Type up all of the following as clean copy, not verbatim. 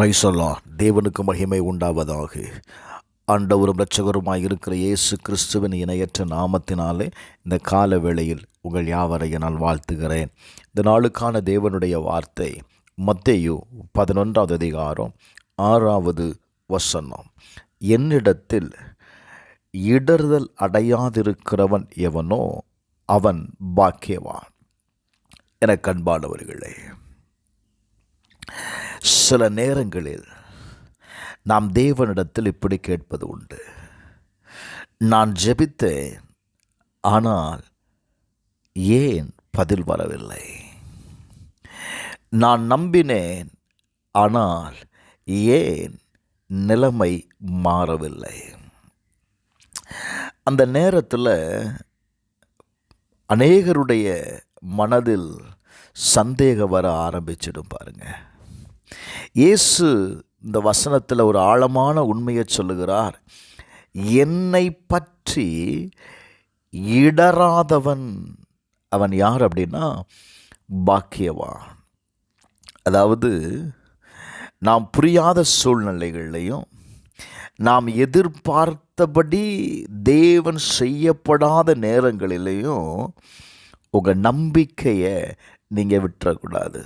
Price அல்லாஹ். தேவனுக்கு மகிமை உண்டாவதாக. ஆண்டவரும் இரட்சகருமாய் இருக்கிற இயேசு கிறிஸ்துவின் இணையற்ற நாமத்தினாலே இந்த கால வேளையில் உங்கள் யாவரையும் நான் வாழ்த்துகிறேன். இந்த நாளுக்கான தேவனுடைய வார்த்தை மத்தேயு 11வது அதிகாரம் 6வது வசனம். என்னிடத்தில் இடறுதல் அடையாதிருக்கிறவன் எவனோ அவன் பாக்கியவான். எனக்கு அன்பானவர்களே, சில நேரங்களில் நாம் தேவனிடத்தில் இப்படி கேட்பது உண்டு. நான் ஜெபித்தேன், ஆனால் ஏன் பதில் வரவில்லை? நான் நம்பினேன், ஆனால் ஏன் நிலைமை மாறவில்லை? அந்த நேரத்தில் அநேகருடைய மனதில் சந்தேகம் வர ஆரம்பிச்சிடும். பாருங்க, இயேசு இந்த வசனத்தில் ஒரு ஆழமான உண்மையை சொல்லுகிறார். என்னை பற்றி இடராதவன் அவன் யார் அப்படின்னா பாக்கியவான். அதாவது நாம் புரியாத சூழ்நிலைகள்லையும் நாம் எதிர்பார்த்தபடி தேவன் செய்யப்படாத நேரங்களிலையும் உங்கள் நம்பிக்கையை நீங்கள் விட்டுறக்கூடாது.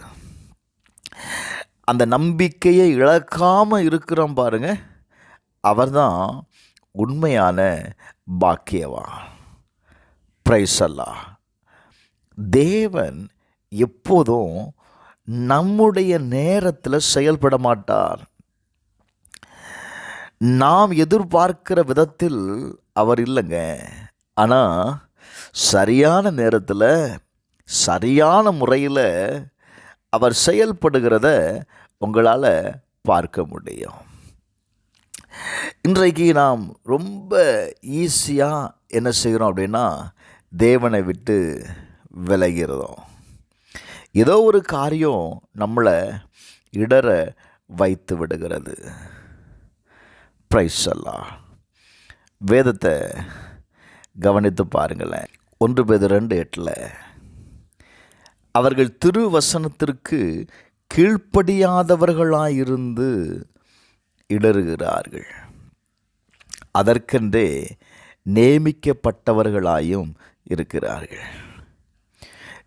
அந்த நம்பிக்கையை இழக்காமல் இருக்கிறோம் பாருங்க, அவர்தான் உண்மையான பாக்கியவான். பிரைஸ் அல்லாஹ். தேவன் எப்போதும் நம்முடைய நேரத்தில் செயல்பட மாட்டார். நாம் எதிர்பார்க்கிற விதத்தில் அவர் இல்லைங்க. ஆனால் சரியான நேரத்தில் சரியான முறையில் அவர் செயல்படுகிறத உங்களால் பார்க்க முடியும். இன்றைக்கு நாம் ரொம்ப ஈஸியாக என்ன செய்கிறோம் அப்படின்னா தேவனை விட்டு விலகிறோம். ஏதோ ஒரு காரியம் நம்மளை இடற வைத்து விடுகிறது. பிரைஸ் அல்லாஹ். வேதத்தை கவனித்து பாருங்களேன். 1 பேதுரு 2:8 அவர்கள் திருவசனத்திற்கு கீழ்ப்படியாதவர்களாயிருந்து இடறுகிறார்கள், அதற்கென்றே நியமிக்கப்பட்டவர்களாயும் இருக்கிறார்கள்.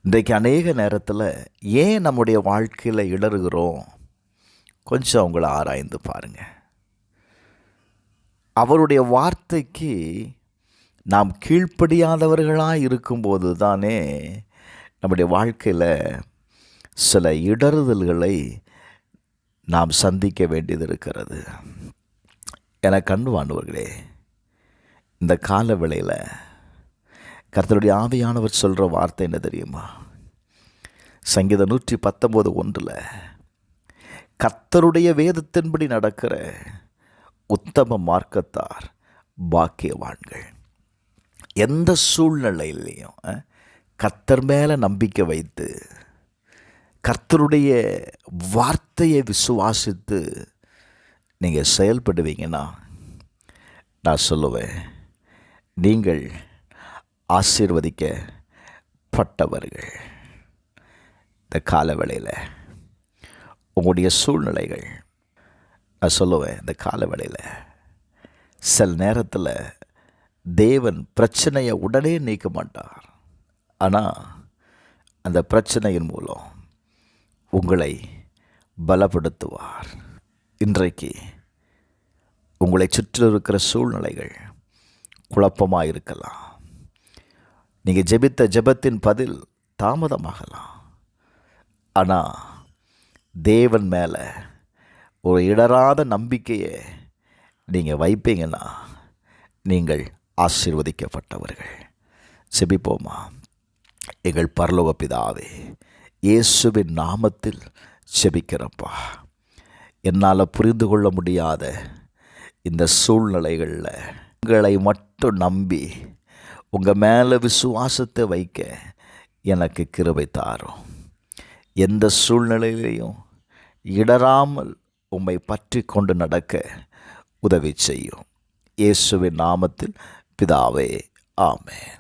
இன்றைக்கு அநேக நேரத்தில் ஏன் நம்முடைய வாழ்க்கையில் இடறுகிறோம்? கொஞ்சம் அவங்கள ஆராய்ந்து பாருங்கள். அவருடைய வார்த்தைக்கு நாம் கீழ்ப்படியாதவர்களாக இருக்கும்போது தானே நம்முடைய வாழ்க்கையில் சில இடறுதல்களை நாம் சந்திக்க வேண்டியது இருக்கிறது. எனக்கு அன்பானவர்களே, இந்த கால வேளையில் கர்த்தருடைய ஆவியானவர் சொல்கிற வார்த்தை என்ன தெரியுமா? சங்கீதம் 119:1 கர்த்தருடைய வேதத்தின்படி நடக்கிற உத்தம மார்க்கத்தார் பாக்கியவான்கள். எந்த சூழ்நிலையிலையும் கர்த்தர் மேலே நம்பிக்கை வைத்து கர்த்தருடைய வார்த்தையை விசுவாசித்து நீங்கள் செயல்படுவீங்கன்னா நான் சொல்லுவேன், நீங்கள் ஆசீர்வதிக்கப்பட்டவர்கள். இந்த காலவேளையில் உங்களுடைய சூழ்நிலைகள், நான் சொல்லுவேன், இந்த காலவேளையில் சில நேரத்தில் தேவன் பிரச்சனையை உடனே நீக்க மாட்டார். ஆனால் அந்த பிரச்சனையின் மூலம் உங்களை பலப்படுத்துவார். இன்றைக்கு உங்களை சுற்றி இருக்கிற சூழ்நிலைகள் குழப்பமாக இருக்கலாம். நீங்கள் ஜெபித்த ஜெபத்தின் பதில் தாமதமாகலாம். ஆனால் தேவன் மேலே ஒரு இடராத நம்பிக்கையை நீங்கள் வைப்பீங்கன்னா நீங்கள் ஆசீர்வதிக்கப்பட்டவர்கள். ஜெபிப்போமா? எங்கள் பரலோக பிதாவே, இயேசுவின் நாமத்தில் ஜெபிக்கிறப்பா, என்னால் புரிந்து கொள்ள முடியாத இந்த சூழ்நிலைகளில் உங்களை மட்டும் நம்பி உங்கள் மேலே விசுவாசத்தை வைக்க எனக்கு கிருபை தாரும். எந்த சூழ்நிலையிலையும் இடராமல் உம்மை பற்றி கொண்டு நடக்க உதவி செய்யும். இயேசுவின் நாமத்தில் பிதாவே, ஆமென்.